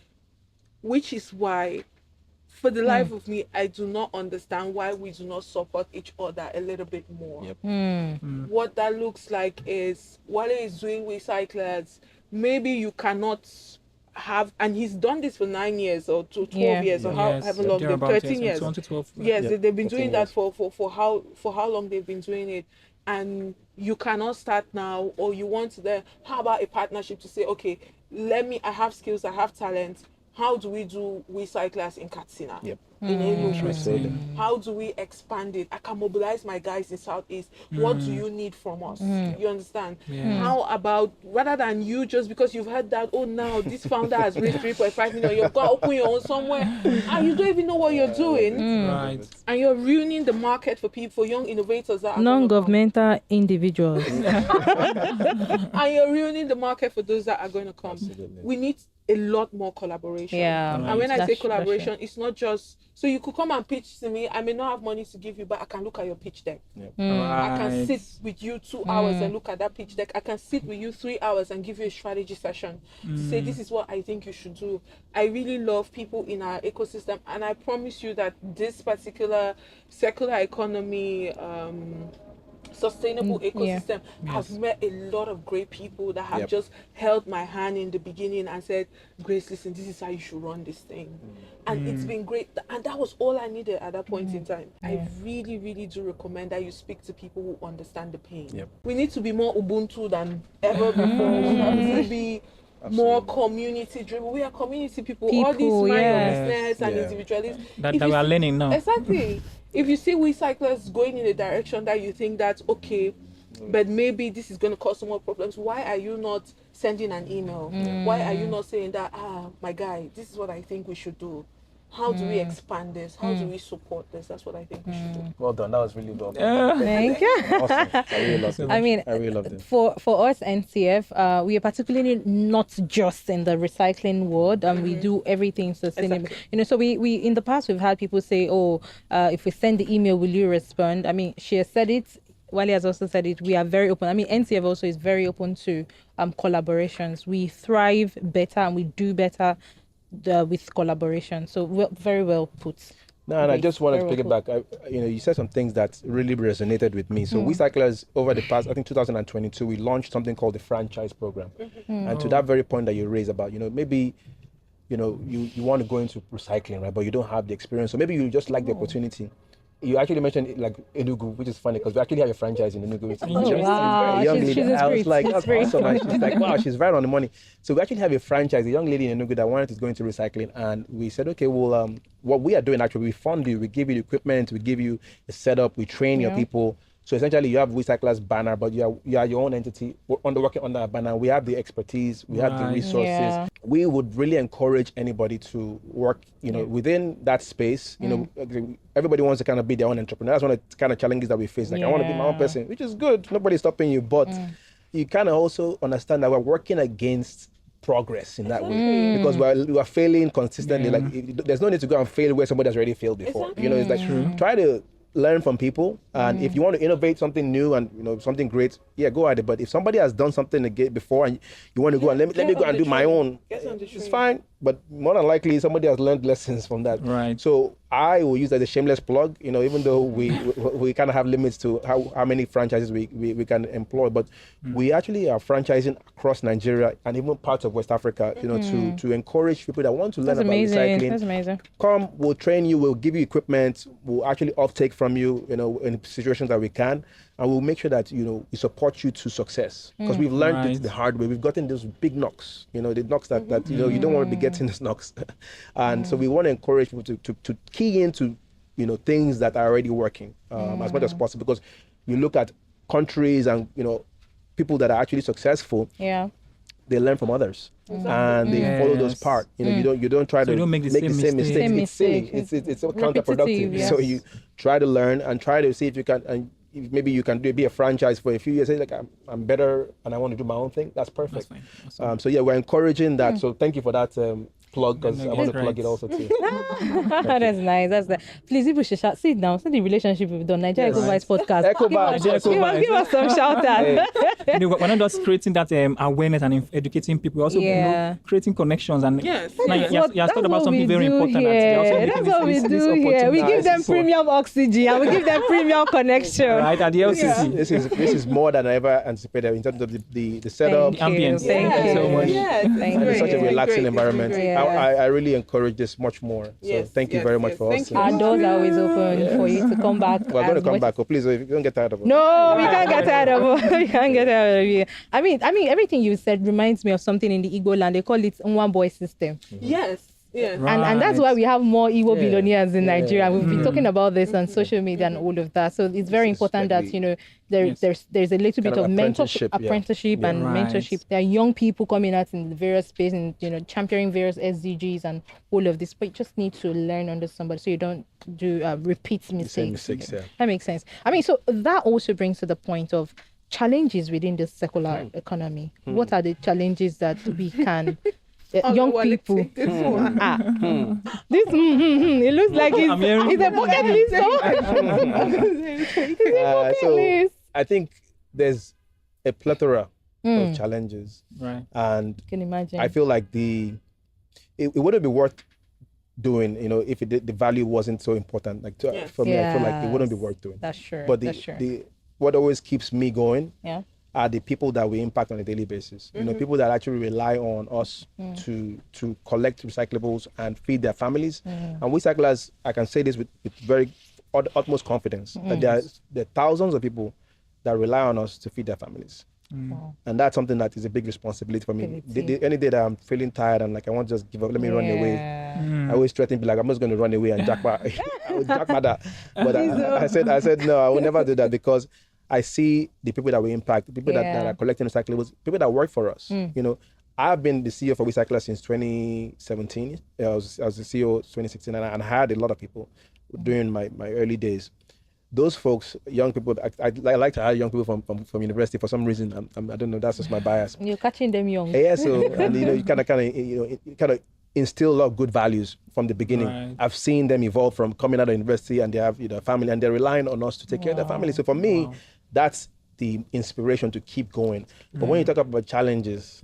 which is why, for the life of me, I do not understand why we do not support each other a little bit more. What that looks like is Wale is doing Wecyclers. Maybe you cannot have, and he's done this for 9 years or 12 years or however long, 13 years. 2012. Yes, they've been doing that for how long they've been doing it, and you cannot start now, or you want to. How about a partnership to say, okay, I have skills, I have talent. How do we do Wecyclers in Katsina? In Enugu? How do we expand it? I can mobilize my guys in Southeast. What do you need from us? You understand? How about, rather than you just because you've heard that, oh, now this founder has raised 3.5 million, you've got to open your own somewhere, and you don't even know what you're doing. And you're ruining the market for people, for young innovators that are non-governmental individuals. And you're ruining the market for those that are going to come. Absolutely. We need a lot more collaboration. And when I say collaboration, it's not just, so you could come and pitch to me. I may not have money to give you, but I can look at your pitch deck. I can sit with you 2 hours and look at that pitch deck. I can sit with you 3 hours and give you a strategy session to say, this is what I think you should do. I really love people in our ecosystem, and I promise you that this particular circular economy, sustainable ecosystem, have met a lot of great people that have just held my hand in the beginning and said, Grace, listen, this is how you should run this thing. And it's been great, and that was all I needed at that point in time. I really, really do recommend that you speak to people who understand the pain. We need to be more Ubuntu than ever before. We have to be more community driven. We are community people. All these mind business and individualists that we are learning now. Exactly. If you see Wecyclers going in a direction that you think that's okay, but maybe this is going to cause some more problems, why are you not sending an email? Why are you not saying that, my guy, this is what I think we should do? How do we expand this? How do we support this? That's what I think we should do. Well done. That was really well done. Thank you. Awesome. I really loved it. I mean, I really loved it. For us, NCF, we are particularly not just in the recycling world, and we do everything sustainable. Exactly. So we in the past, we've had people say, if we send the email, will you respond? I mean, she has said it. Wale has also said it. We are very open. I mean, NCF also is very open to collaborations. We thrive better and we do better with collaboration. So very well put. No, and I just wanted to pick it back. You said some things that really resonated with me. So Wecyclers, over the past, I think 2022, we launched something called the franchise program. And to that very point that you raised about, maybe, you want to go into recycling, right? But you don't have the experience. So maybe you just like the opportunity. You actually mentioned like Enugu, which is funny because we actually have a franchise in Enugu. Wow, a young lady. I was like, that's awesome. And she's like, wow, she's right on the money. So we actually have a franchise, a young lady in Enugu that wanted to go into recycling, and we said, okay, well, what we are doing actually, we fund you, we give you the equipment, we give you a setup, we train your people. So essentially, you have Wecyclers banner, but you are your own entity. We're working under a banner. We have the expertise, we have the resources. Yeah. We would really encourage anybody to work, within that space. Everybody wants to kind of be their own entrepreneur. That's one of the kind of challenges that we face. Like, I want to be my own person, which is good. Nobody's stopping you, but you kind of also understand that we're working against progress in that way because we are failing consistently. Like, there's no need to go and fail where somebody has already failed before. It's like try to learn from people, and if you want to innovate something new and something great, go at it. But if somebody has done something again before and you want to go and let me go and do my own, it's fine. But more than likely somebody has learned lessons from that. Right. So I will use that as a shameless plug. Even though we kind of have limits to how many franchises we can employ, but we actually are franchising across Nigeria and even parts of West Africa. To encourage people that want to learn about recycling. That's amazing. Come, we'll train you. We'll give you equipment. We'll actually offtake from you. In situations that we can. And we'll make sure that, we support you to success. Because we've learned it the hard way. We've gotten those big knocks, the knocks that you don't want to be getting these knocks. And so we want to encourage people to key into, things that are already working as much as possible. Because you look at countries and, people that are actually successful. Yeah. They learn from others, and they follow those parts. You don't try to make the same mistake. It's silly. It's counterproductive. Yeah. So you try to learn and try to see if you can. And maybe you can be a franchise for a few years. Say like I'm better and I want to do my own thing. That's perfect. That's fine. So yeah, we're encouraging that. So thank you for that plug, because I want to plug it also too. That's nice. That's that. Please, people should shout. Sit down. See the relationship we've done. Naija Eco Vibes Podcast. Give us some shout out. We're not just creating that awareness and educating people. We're also creating connections. And yes, you thought about something very important. That's what we do here. We give them premium oxygen and we give them premium connection. Right at the LCC. This is more than I ever anticipated in terms of the setup, the ambience. Thank you so much. Thank you. It's such a relaxing environment. I really encourage this much more. So thank you very much for us. Our doors are always open for you to come back. We're going to come back. Please, if you don't get tired of it. No, we can't get tired of it. We can't get tired of it. I mean, everything you said reminds me of something in the Igbo land. They call it one boy system. Yes. Yeah. Right. And that's why we have more Igbo billionaires in Nigeria. We've been talking about this on social media and all of that. So it's very important that, there's a little bit of apprenticeship and mentorship. There are young people coming out in the various spaces and, championing various SDGs and all of this, but you just need to learn under somebody so you don't do repeat mistakes. That makes sense. I mean, so that also brings to the point of challenges within the secular economy. What are the challenges that we can... young people. This it looks like it's a bucket list. I think there's a plethora of challenges, right? And can imagine. I feel like it wouldn't be worth doing, if the value wasn't so important. Like for me, I feel like it wouldn't be worth doing. That's true. But what always keeps me going, are the people that we impact on a daily basis. People that actually rely on us to collect recyclables and feed their families. And Wecyclers, I can say this with very utmost confidence, that there are thousands of people that rely on us to feed their families. And that's something that is a big responsibility for me. Any day that I'm feeling tired and like I want to just give up, let me run away. I always threaten to be like, I'm just going to run away and jackpot. I would jackpot that. But I said no, I will never do that, because I see the people that we impact, the people that are collecting recyclables, people that work for us. I've been the CEO for Wecyclers since 2017. I was the CEO 2016, and I hired a lot of people during my early days. Those folks, young people, I like to hire young people from university for some reason. I don't know, that's just my bias. You're catching them young. Yeah, so and you kind of instill a lot of good values from the beginning. Right. I've seen them evolve from coming out of university, and they have a family, and they're relying on us to take care of their family. So for me, that's the inspiration to keep going. But when you talk about challenges,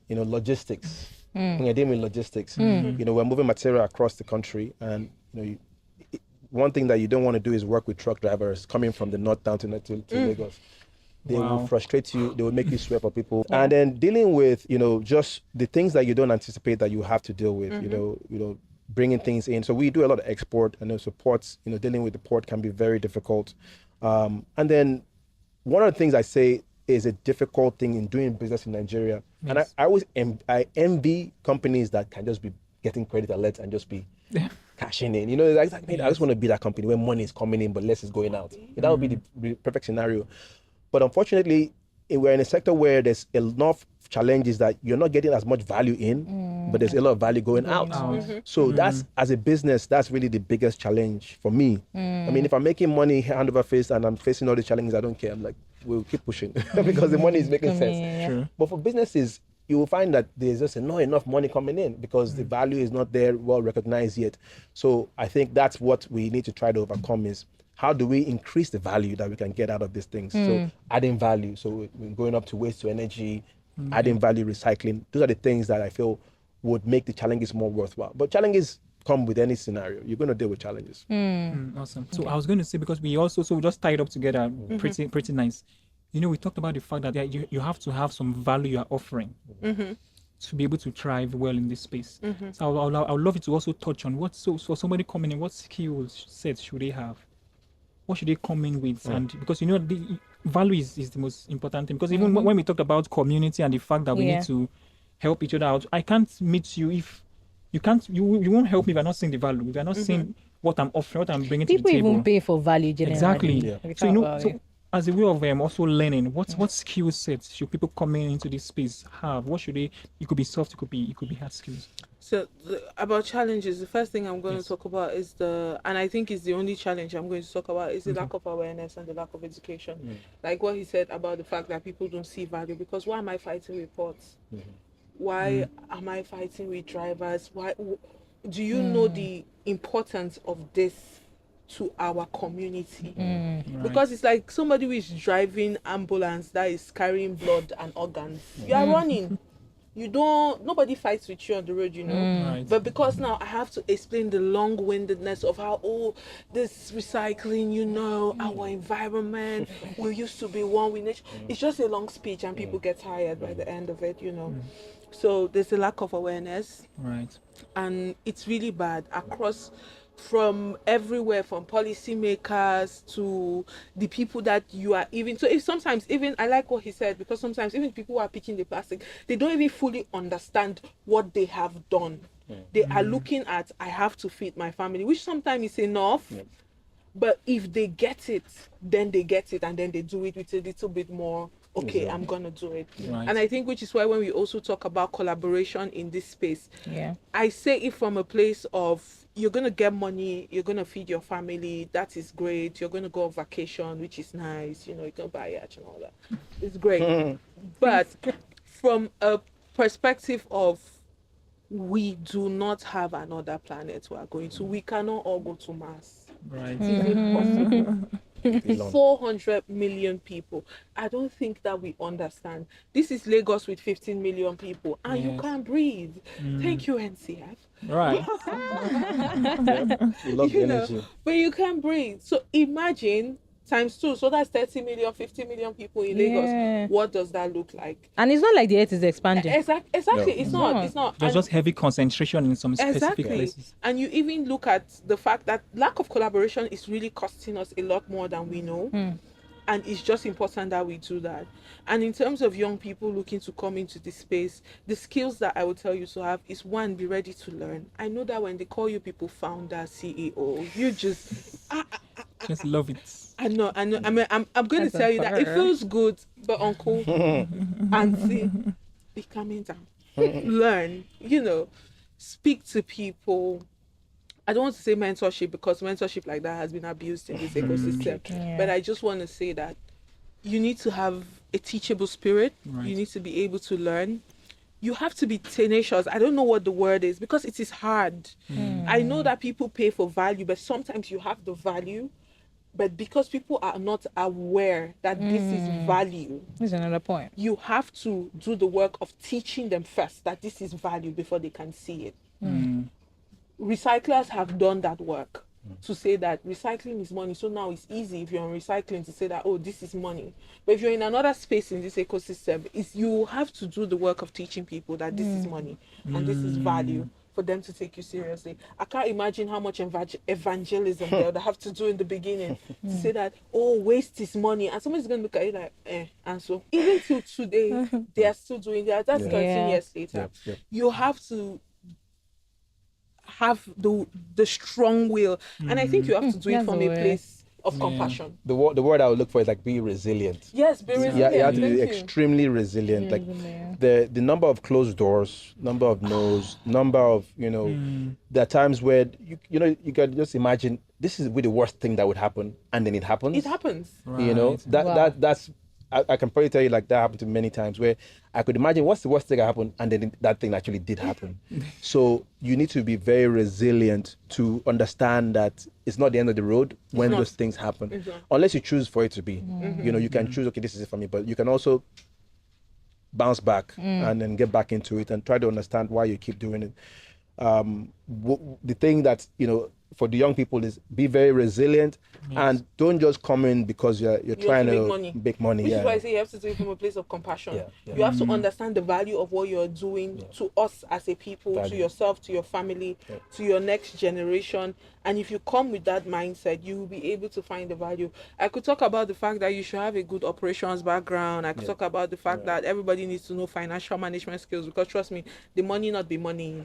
logistics. When you're dealing with logistics, we're moving material across the country, and one thing that you don't want to do is work with truck drivers coming from the north down to Lagos. They will frustrate you. They will make you swear for people. And then dealing with, just the things that you don't anticipate that you have to deal with, bringing things in. So we do a lot of export and supports, dealing with the port can be very difficult. And then one of the things I say is a difficult thing in doing business in Nigeria. Yes. And I always envy companies that can just be getting credit alerts and just be cashing in. It's like, man, I just want to be that company where money is coming in but less is going out. That would be the perfect scenario. But unfortunately, we're in a sector where there's enough challenges that you're not getting as much value in, but there's a lot of value going out. So that's, as a business, that's really the biggest challenge for me. I mean, if I'm making money hand over fist and I'm facing all the challenges, I don't care. I'm like, we'll keep pushing because the money is making sense. True. But for businesses, you will find that there's just not enough money coming in because the value is not there, well recognized yet. So I think that's what we need to try to overcome is, how do we increase the value that we can get out of these things? So adding value, so we're going up to waste to energy, adding value, recycling. Those are the things that I feel would make the challenges more worthwhile. But challenges come with any scenario. You're going to deal with challenges. Awesome. So I was going to say, because we just tied up together pretty nice. We talked about the fact that you have to have some value you're offering to be able to thrive well in this space. So I would love you to also touch on for somebody coming in, what skill sets should they have? What should they come in with? And because the value is the most important thing. Because even when we talked about community and the fact that we need to help each other out, I can't meet you if you can't. You won't help me if I'm not seeing the value. If I'm not seeing what I'm offering, what I'm bringing to the table. People even pay for value. Generally. Exactly. So as a way of also learning, what skill sets should people coming into this space have? What should they? It could be soft, it could be hard skills. So about challenges, the first thing I'm going to talk about is and I think is the only challenge I'm going to talk about, is the lack of awareness and the lack of education. Like what he said about the fact that people don't see value, because why am I fighting reports? Why am I fighting with drivers? Why do you know the importance of this to our community? Because it's like somebody who is driving ambulance that is carrying blood and organs. You are running. Nobody fights with you on the road, but because now I have to explain the long-windedness of how this recycling, our environment, we used to be one with nature. It's just a long speech and people get tired by the end of it, So there's a lack of awareness, and it's really bad across, from everywhere, from policymakers to the people that you are even. So if sometimes even, I like what he said, because sometimes even people who are picking the plastic, they don't even fully understand what they have done. They are looking at, I have to feed my family, which sometimes is enough. But if they get it, then they get it, and then they do it with a little bit more. Okay, I'm gonna do it. And I think, which is why when we also talk about collaboration in this space, I say it from a place of, you're going to get money, you're going to feed your family, that is great. You're going to go on vacation, which is nice. You can buy yacht and all that. It's great. But from a perspective of, we do not have another planet we are going to. We cannot all go to Mars. It's impossible. 400 million people. I don't think that we understand. This is Lagos with 15 million people, and you can't breathe. Thank you, NCF. Right. You love the energy. But you can't breathe. So imagine times 2. So that's 30 million, 50 million people in Lagos. What does that look like? And it's not like the earth is expanding. Exactly. No. It's not. There's just heavy concentration in some specific places. And you even look at the fact that lack of collaboration is really costing us a lot more than we know. And it's just important that we do that. And in terms of young people looking to come into this space, the skills that I would tell you to have is, 1, be ready to learn. I know that when they call you people founder, CEO, you just love it. I know. I mean, I'm going to tell you that it feels good, but uncle, auntie, be calming down. Learn, speak to people. I don't want to say mentorship, because mentorship like that has been abused in this ecosystem. But I just want to say that you need to have a teachable spirit. You need to be able to learn. You have to be tenacious. I don't know what the word is, because it is hard. I know that people pay for value, but sometimes you have the value, but because people are not aware that this is value. That's another point. You have to do the work of teaching them first that this is value before they can see it. Recyclers have done that work to say that recycling is money. So now it's easy if you're on recycling to say that, this is money. But if you're in another space in this ecosystem, you have to do the work of teaching people that this is money and this is value for them to take you seriously. I can't imagine how much evangelism they would have to do in the beginning to say that, waste is money. And somebody's going to look at you like, And so even till today, they are still doing that. That's 13 years later. You have to have the strong will, and I think you have to do it from a place of compassion. The word I would look for is like, be resilient. Yes, be resilient. You have to be extremely resilient. Like the number of closed doors, number of no's, number of there are times where you can just imagine this is the worst thing that would happen, and then it happens. It happens. Right. That's I can probably tell you, like, that happened to me many times, where I could imagine what's the worst thing that happened, and then that thing actually did happen. So you need to be very resilient to understand that it's not the end of the road when those things happen, unless you choose for it to be. You can choose, okay, this is it for me, but you can also bounce back and then get back into it and try to understand why you keep doing it. The thing that, for the young people is be very resilient and don't just come in because you're trying to make money. Which is why I say you have to do it from a place of compassion. You have to understand the value of what you're doing to us as a people, to yourself, to your family, to your next generation. And if you come with that mindset, you will be able to find the value. I could talk about the fact that you should have a good operations background. I could talk about the fact that everybody needs to know financial management skills, because trust me, the money not be money.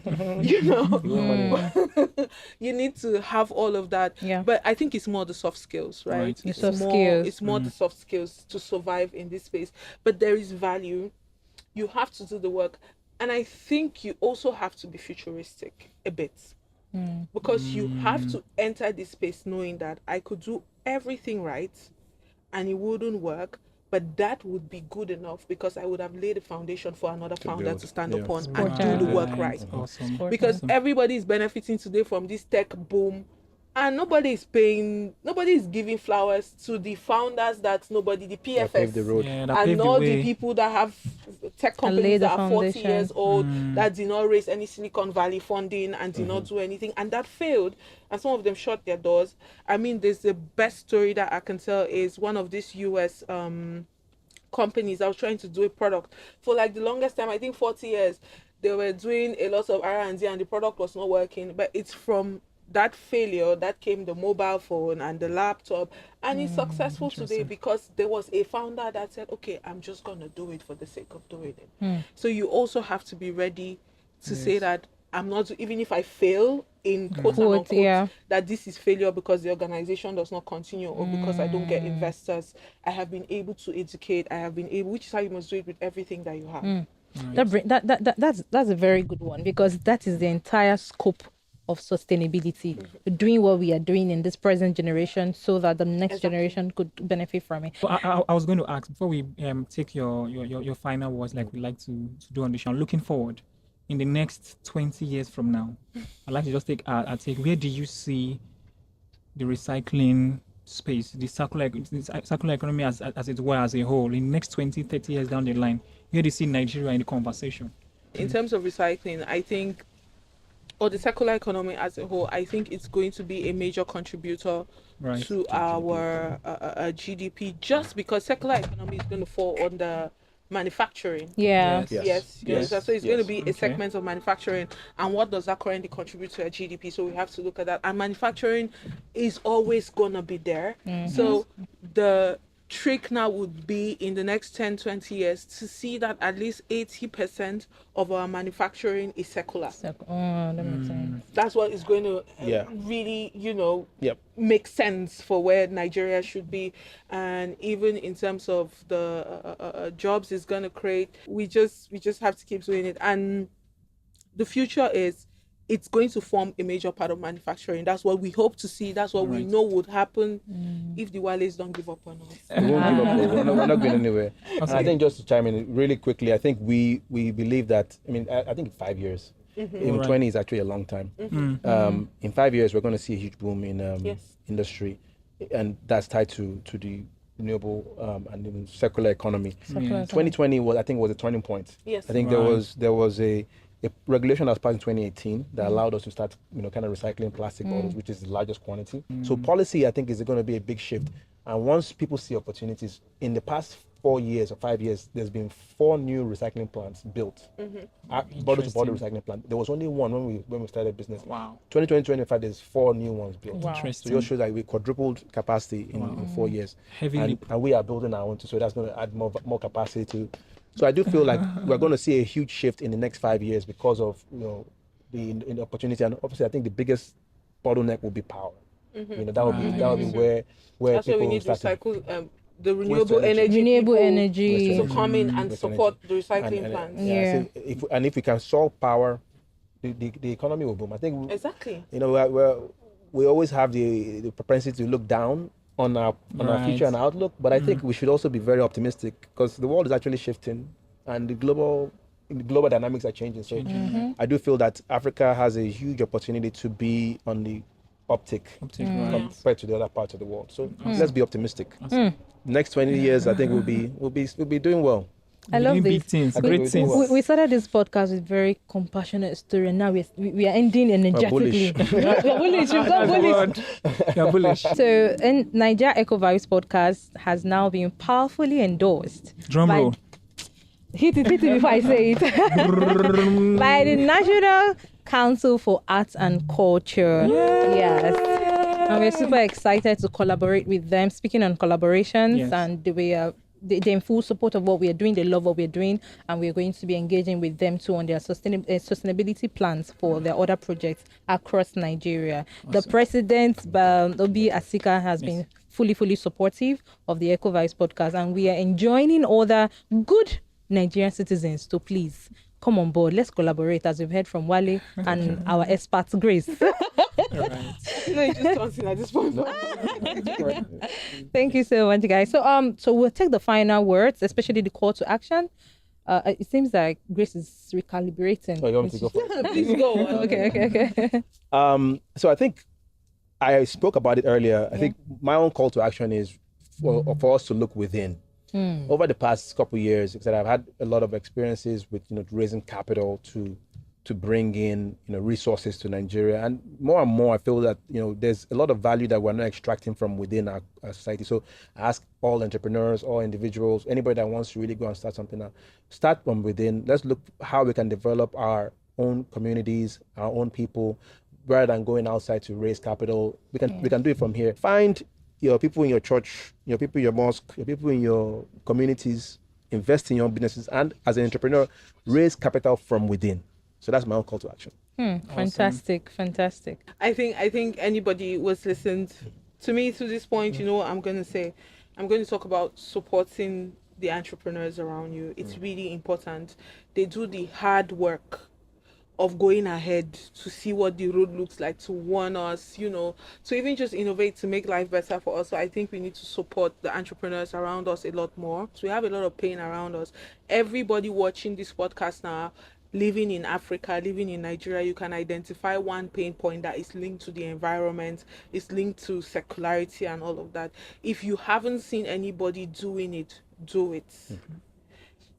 You need to to have all of that. Yeah. But I think it's more the soft skills, right? The soft skills. It's more the soft skills to survive in this space. But there is value. You have to do the work. And I think you also have to be futuristic a bit. Because you have to enter this space knowing that I could do everything right and it wouldn't work, but that would be good enough because I would have laid a foundation for another founder to stand upon and do the work right. Awesome. Because everybody is benefiting today from this tech boom, and nobody is giving flowers to the founders the PFS, the road. and not the people that have tech companies that are 40 years old, that did not raise any Silicon Valley funding and did not do anything, and that failed, and some of them shut their doors. I mean, there's the best story that I can tell is one of these US companies that was trying to do a product for like the longest time, I think 40 years. They were doing a lot of R&D and the product was not working, but it's from that failure that came the mobile phone and the laptop, and it's successful today because there was a founder that said, okay, I'm just gonna do it for the sake of doing it. So you also have to be ready to say that I'm not, even if I fail in quote and unquote, that this is failure because the organization does not continue or because I don't get investors. I have been able to educate, which is how you must do it with everything that you have. That's a very good one, because that is the entire scope of sustainability, doing what we are doing in this present generation so that the next generation could benefit from it. Well, I was going to ask, before we take your final words, like we like to do on the show, looking forward in the next 20 years from now, I'd like to just take where do you see the recycling space, the circular economy as it were as a whole, in the next 20, 30 years down the line? Where do you see Nigeria in the conversation? In terms of recycling, I think, or the circular economy as a whole, I think it's going to be a major contributor to our GDP, just because circular economy is going to fall under manufacturing. Yes. So it's going to be a segment of manufacturing, and what does that currently contribute to our GDP? So we have to look at that, and manufacturing is always going to be there. So the trick now would be in the next 10-20 years to see that at least 80% of our manufacturing is circular. That makes sense. That's what is going to really, make sense for where Nigeria should be. And even in terms of the jobs it's going to create, we just have to keep doing it. And the future is, it's going to form a major part of manufacturing. That's what we hope to see. That's what we know would happen if the Wales don't give up on us. We won't give up. We're not going anywhere. And I think, just to chime in really quickly, I think we believe that, I think 5 years. 20 is actually a long time. In 5 years, we're going to see a huge boom in industry, and that's tied to the renewable and circular economy. 2020 was a turning point. Yes. I think there was a regulation that was passed in 2018 that allowed us to start, kind of recycling plastic bottles, which is the largest quantity. So policy, I think, is going to be a big shift. And once people see opportunities, in the past 4 years or 5 years, there's been 4 new recycling plants built. Bottle-to-bottle recycling plant. There was only one when we started business. Wow. 2020-2025, there's 4 new ones built. Wow. Interesting. So it just shows that we quadrupled capacity in 4 years. Heavily. And we are building our own too, so that's going to add more capacity to. So I do feel like we're going to see a huge shift in the next 5 years because of the opportunity, and obviously I think the biggest bottleneck will be power. That will be where that's people why we need recycle the renewable energy to come in and support the recycling plants. If we can solve power, the economy will boom. I think exactly. We always have the propensity to look down on our future and outlook, but I think we should also be very optimistic, because the world is actually shifting and the global dynamics are changing. So I do feel that Africa has a huge opportunity to be on the uptick compared to the other parts of the world. So let's be optimistic. Next 20 years, I think we'll be doing well. I love big this. things, great things. We started this podcast with very compassionate story, and now we are ending energetically. We're bullish. We've got bullish. You're bullish. So, and Naija Eco Vibes Podcast has now been powerfully endorsed. Drum roll. Hit it before I say it. By the National Council for Arts and Culture. Yes. And we're super excited to collaborate with them. Speaking on collaborations, and we are they're in full support of what we are doing. They love what we're doing, and we're going to be engaging with them too on their sustainability plans for their other projects across Nigeria. Awesome. The president, Obi Asika, has been fully supportive of the Eco Vibes podcast, and we are enjoining other good Nigerian citizens to please come on board. Let's collaborate, as we've heard from Wale and our expert Grace. At this point. Thank you so much, guys. So we'll take the final words, especially the call to action. It seems like Grace is recalibrating. Oh, you want me to go first? Please go. Okay. So I think I spoke about it earlier. I think my own call to action is for us to look within. Over the past couple of years, I've had a lot of experiences with raising capital to bring in resources to Nigeria, and more I feel that there's a lot of value that we're not extracting from within our society. So I ask all entrepreneurs, all individuals, anybody that wants to really go and start something now, start from within. Let's look how we can develop our own communities, our own people, rather than going outside to raise capital. We can do it from here. Find your people in your church, your people in your mosque, your people in your communities, invest in your own businesses, and as an entrepreneur, raise capital from within. So that's my own call to action. Fantastic. I think anybody was listened to me to this point, I'm going to talk about supporting the entrepreneurs around you. It's really important. They do the hard work of going ahead to see what the road looks like, to warn us, to even just innovate, to make life better for us. So I think we need to support the entrepreneurs around us a lot more. So we have a lot of pain around us. Everybody watching this podcast now, living in Africa, living in Nigeria, you can identify one pain point that is linked to the environment, is linked to secularity and all of that. If you haven't seen anybody doing it, do it.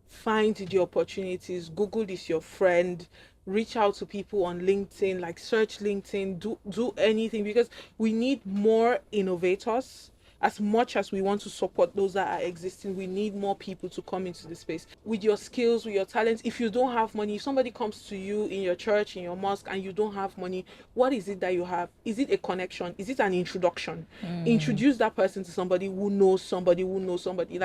Find the opportunities. Google is your friend. Reach out to people on LinkedIn, like search LinkedIn, do anything, because we need more innovators. As much as we want to support those that are existing, we need more people to come into the space with your skills, with your talents. If you don't have money, if somebody comes to you in your church, in your mosque, and you don't have money, what is it that you have? Is it a connection? Is it an introduction? Introduce that person to somebody who knows somebody who knows somebody.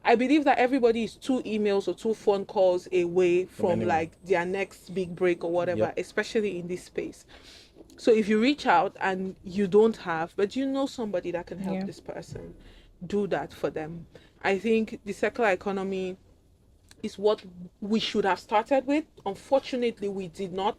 I believe that everybody is 2 emails or 2 phone calls away from their next big break or whatever, especially in this space. So if you reach out and you don't have, but you know somebody that can help this person, do that for them. I think the circular economy is what we should have started with. Unfortunately, we did not,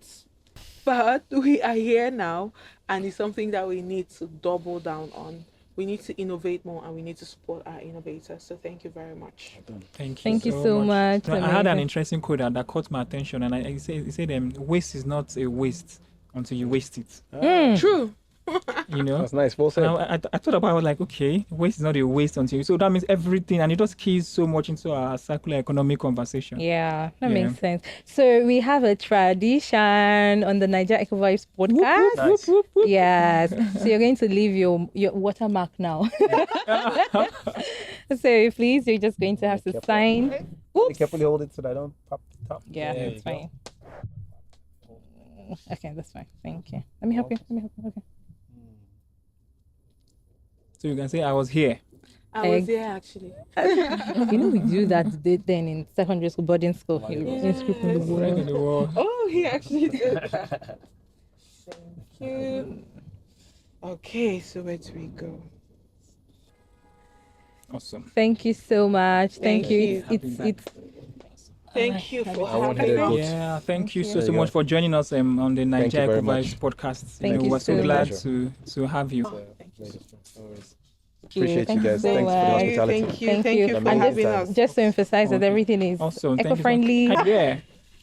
but we are here now, and it's something that we need to double down on. We need to innovate more, and we need to support our innovators. So thank you very much. Thank you so much. I had an interesting quote that caught my attention, and it said, waste is not a waste until you waste it. True. That's nice. Well said. I thought about it, I was like, okay, waste is not a waste until so that means everything, and it just keys so much into our circular economic conversation. Yeah, that makes sense. So we have a tradition on the Naija Eco Vibes podcast. Nice. Yes. So you're going to leave your watermark now. So please, you're just going to have to sign. Be carefully hold it so that I don't pop the top. Yeah, that's fine. Okay, that's fine. Thank you. Let me help you. Okay. So you can say I was here. I was there actually. We do that then in secondary school, boarding school. In the wall. Oh, he actually did that. Thank you. Okay, so where do we go? Awesome. Thank you so much. Thank you. It's Thank you for having me. Yeah, thank you so much for joining us on the Naija Eco Vibes podcast. Thank you we're so so glad much. to have you. Appreciate you guys. so Thanks for the much. hospitality. Thank you for And having us. just to emphasize that everything is Awesome. eco-friendly. Yeah.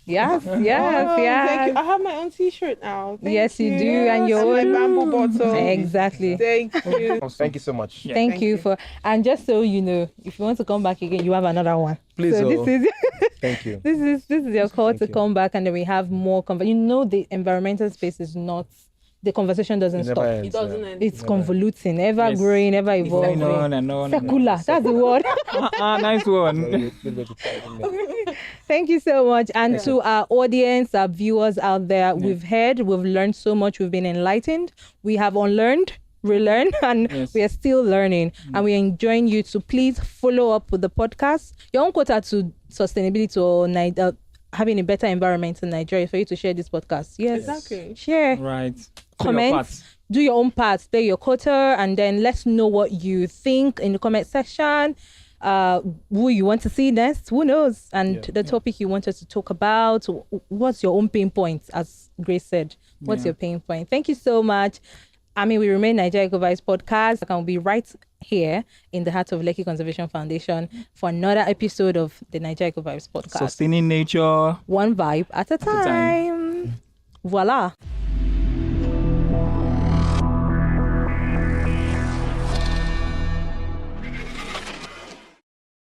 Yes. Thank you. I have my own T-shirt now. Yes, you do, and your my own bamboo bottle. Exactly. Thank you. Thank you so much. Yeah. Thank you for, and just so you know, if you want to come back again, you have another one. Please. So this is Thank you. this is your call Thank to you. come back, and then we have more. The environmental space is not. The conversation doesn't stop. It doesn't end. It's convoluting, ever growing, ever evolving. On and on. Secular. That's the word. Nice one. Thank you so much. And to our audience, our viewers out there, we've learned so much. We've been enlightened. We have unlearned. relearn, and we are still learning, and we're enjoying you. So please follow up with the podcast. Your own quota to sustainability or having a better environment in Nigeria for you to share this podcast. Yes, exactly. Share. Right. Comment. Do your own part. Play your quota, and then let's know what you think in the comment section. Who you want to see next? Who knows? And the topic you want us to talk about. What's your own pain points? As Grace said, what's your pain point? Thank you so much. I mean, we remain Naija Eco Vibes Podcast. I will be right here in the heart of Lekki Conservation Foundation for another episode of the Naija Eco Vibes Podcast. Sustaining nature. One vibe at a time. Voila.